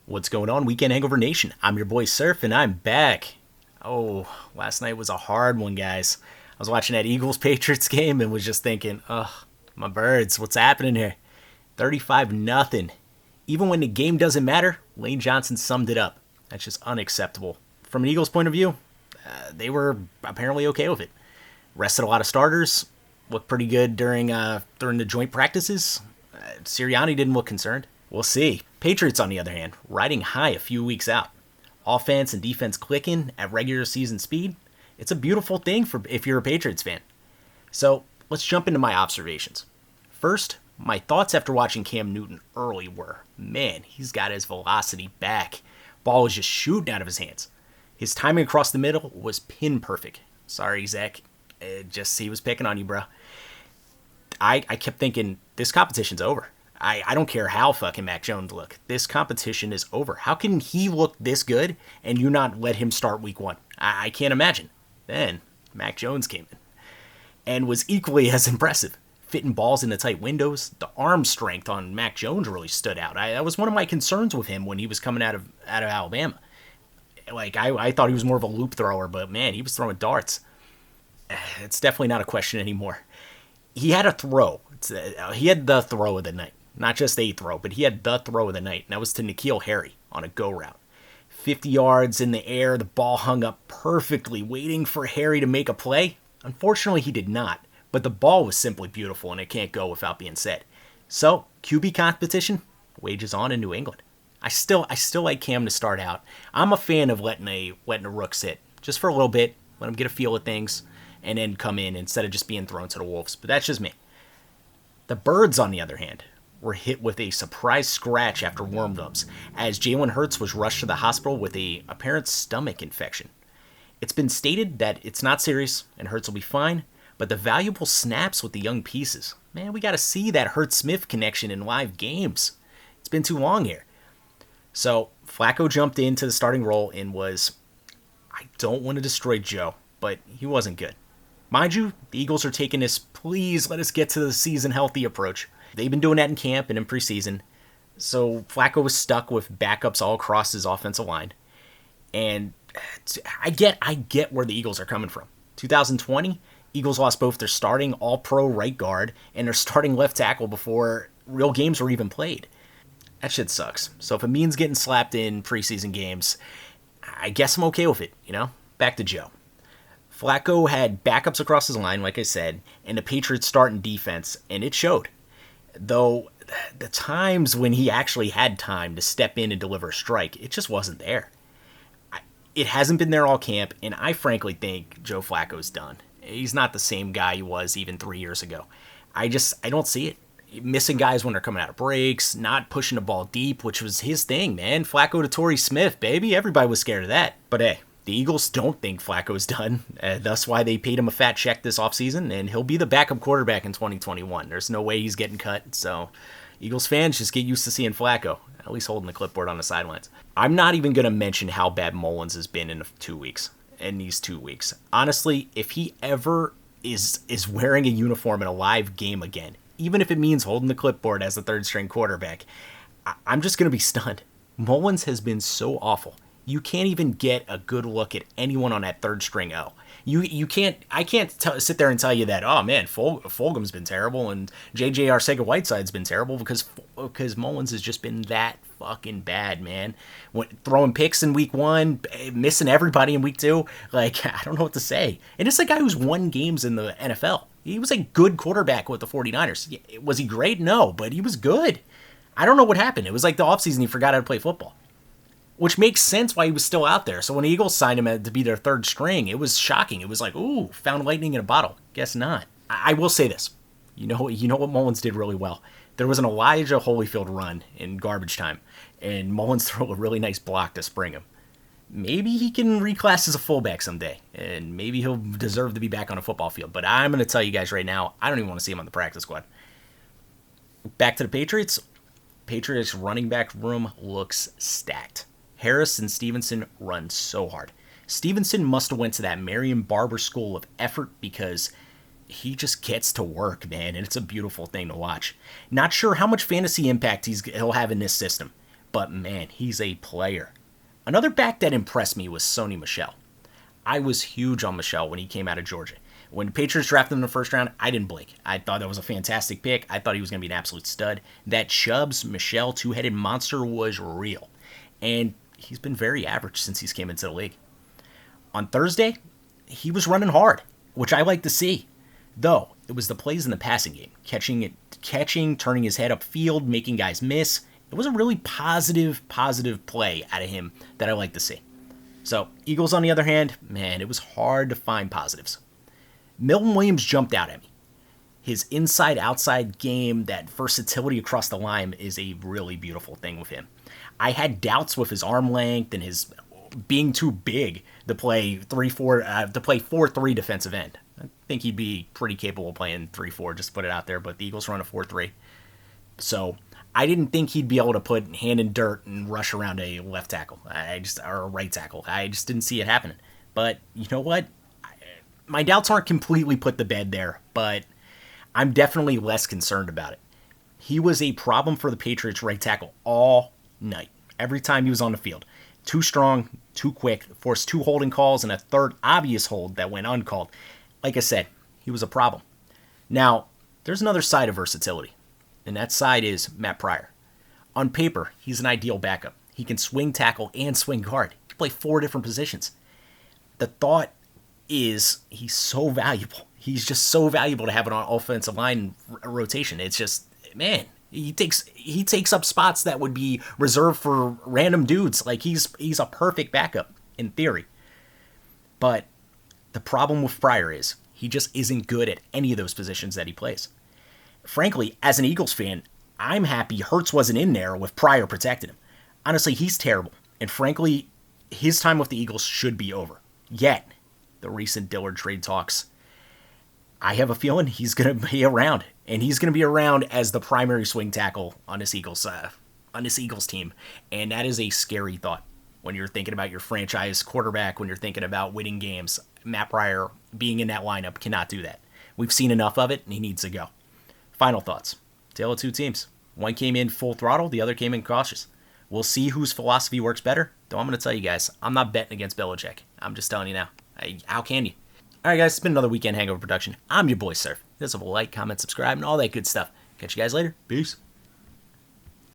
What's going on, Weekend Hangover Nation? I'm your boy Surf, and I'm back. Oh, last night was a hard one, guys. I was watching that Eagles-Patriots game and was just thinking, ugh, my birds, what's happening here? 35 nothing. Even when the game doesn't matter, Lane Johnson summed it up. That's just unacceptable. From an Eagles point of view, they were apparently okay with it. Rested a lot of starters, looked pretty good during the joint practices. Sirianni didn't look concerned. We'll see. Patriots, on the other hand, riding high a few weeks out. Offense and defense clicking at regular season speed. It's a beautiful thing for if you're a Patriots fan. So let's jump into my observations. First, my thoughts after watching Cam Newton early were, man, he's got his velocity back. Ball was just shooting out of his hands. His timing across the middle was pin perfect. Sorry, Zach. He was picking on you, bro. I kept thinking, this competition's over. I don't care how fucking Mac Jones look. This competition is over. How can he look this good and you not let him start week one? I can't imagine. Then Mac Jones came in and was equally as impressive. Fitting balls into tight windows. The arm strength on Mac Jones really stood out. That was one of my concerns with him when he was coming out of Alabama. I thought he was more of a loop thrower, but man, he was throwing darts. It's definitely not a question anymore. He had a throw. He had the throw of the night. Not just a throw, but he had the throw of the night. And that was to N'Keal Harry on a go route. 50 yards in the air, the ball hung up perfectly, waiting for Harry to make a play. Unfortunately, he did not. But the ball was simply beautiful, and it can't go without being said. So, QB competition wages on in New England. I still like Cam to start out. I'm a fan of letting a rook sit just for a little bit, let him get a feel of things, and then come in instead of just being thrown to the wolves. But that's just me. The Birds, on the other hand, were hit with a surprise scratch after warm-ups, as Jalen Hurts was rushed to the hospital with a apparent stomach infection. It's been stated that it's not serious and Hurts will be fine, but the valuable snaps with the young pieces. Man, we got to see that Hurts-Smith connection in live games. It's been too long here. So, Flacco jumped into the starting role and was, I don't want to destroy Joe, but he wasn't good. Mind you, the Eagles are taking this, please let us get to the season healthy approach. They've been doing that in camp and in preseason. So Flacco was stuck with backups all across his offensive line. And I get where the Eagles are coming from. 2020, Eagles lost both their starting all-pro right guard and their starting left tackle before real games were even played. That shit sucks. So if it means getting slapped in preseason games, I guess I'm okay with it, Back to Joe. Flacco had backups across his line, like I said, and the Patriots starting defense, and it showed. Though the times when he actually had time to step in and deliver a strike, it just wasn't there. It hasn't been there all camp, and I frankly think Joe Flacco's done. He's not the same guy he was even 3 years ago. I don't see it. Missing guys when they're coming out of breaks, not pushing the ball deep, which was his thing, man. Flacco to Torrey Smith, baby. Everybody was scared of that. But hey, the Eagles don't think Flacco's done. That's why they paid him a fat check this offseason, and he'll be the backup quarterback in 2021. There's no way he's getting cut, so Eagles fans just get used to seeing Flacco, at least holding the clipboard on the sidelines. I'm not even going to mention how bad Mullins has been in these 2 weeks. Honestly, if he ever is wearing a uniform in a live game again, even if it means holding the clipboard as the third-string quarterback, I'm just going to be stunned. Mullins has been so awful. You can't even get a good look at anyone on that third string O. I can't sit there and tell you that, oh man, Fulgham's been terrible and J.J. Arcega-Whiteside's been terrible because Mullins has just been that fucking bad, man. Throwing picks in week one, missing everybody in week two. I don't know what to say. And it's a guy who's won games in the NFL. He was a good quarterback with the 49ers. Was he great? No, but he was good. I don't know what happened. It was like the offseason he forgot how to play football. Which makes sense why he was still out there. So when the Eagles signed him to be their third string, it was shocking. It was like, ooh, found lightning in a bottle. Guess not. I will say this. You know what Mullins did really well? There was an Elijah Holyfield run in garbage time, and Mullins threw a really nice block to spring him. Maybe he can reclass as a fullback someday, and maybe he'll deserve to be back on a football field. But I'm going to tell you guys right now, I don't even want to see him on the practice squad. Back to the Patriots. Patriots running back room looks stacked. Harris and Stevenson run so hard. Stevenson must have went to that Merriam-Barber School of Effort because he just gets to work, man, and it's a beautiful thing to watch. Not sure how much fantasy impact he'll have in this system, but man, he's a player. Another back that impressed me was Sony Michel. I was huge on Michel when he came out of Georgia. When the Patriots drafted him in the first round, I didn't blink. I thought that was a fantastic pick. I thought he was going to be an absolute stud. That Chubbs Michel two-headed monster was real. And he's been very average since he's came into the league. On Thursday, he was running hard, which I like to see. Though, it was the plays in the passing game. Catching, turning his head upfield, making guys miss. It was a really positive play out of him that I like to see. So, Eagles on the other hand, man, it was hard to find positives. Milton Williams jumped out at me. His inside-outside game, that versatility across the line is a really beautiful thing with him. I had doubts with his arm length and his being too big to play 4-3 defensive end. I think he'd be pretty capable of playing 3-4, just to put it out there, but the Eagles run a 4-3. So I didn't think he'd be able to put hand in dirt and rush around a left tackle, or a right tackle. I just didn't see it happening. But you know what? My doubts aren't completely put to bed there, but I'm definitely less concerned about it. He was a problem for the Patriots right tackle all night, every time he was on the field. Too strong, too quick, forced 2 holding calls and a third obvious hold that went uncalled. Like I said, he was a problem. Now, there's another side of versatility, and that side is Matt Pryor. On paper, he's an ideal backup. He can swing tackle and swing guard. He can play 4 different positions. The thought is he's so valuable. He's just so valuable to have an offensive line rotation. It's just, man, he takes up spots that would be reserved for random dudes. Like he's a perfect backup in theory. But the problem with Pryor is he just isn't good at any of those positions that he plays. Frankly, as an Eagles fan, I'm happy Hurts wasn't in there with Pryor protecting him. Honestly, he's terrible. And frankly, his time with the Eagles should be over. Yet, the recent Dillard trade talks, I have a feeling he's going to be around. And he's going to be around as the primary swing tackle on this Eagles team. And that is a scary thought when you're thinking about your franchise quarterback, when you're thinking about winning games. Matt Pryor being in that lineup cannot do that. We've seen enough of it, and he needs to go. Final thoughts. Tale of 2 teams. One came in full throttle, the other came in cautious. We'll see whose philosophy works better. Though I'm going to tell you guys, I'm not betting against Belichick. I'm just telling you now. How can you? All right, guys, it's been another Weekend Hangover production. I'm your boy, Surf. This is a like, comment, subscribe, and all that good stuff. Catch you guys later. Peace.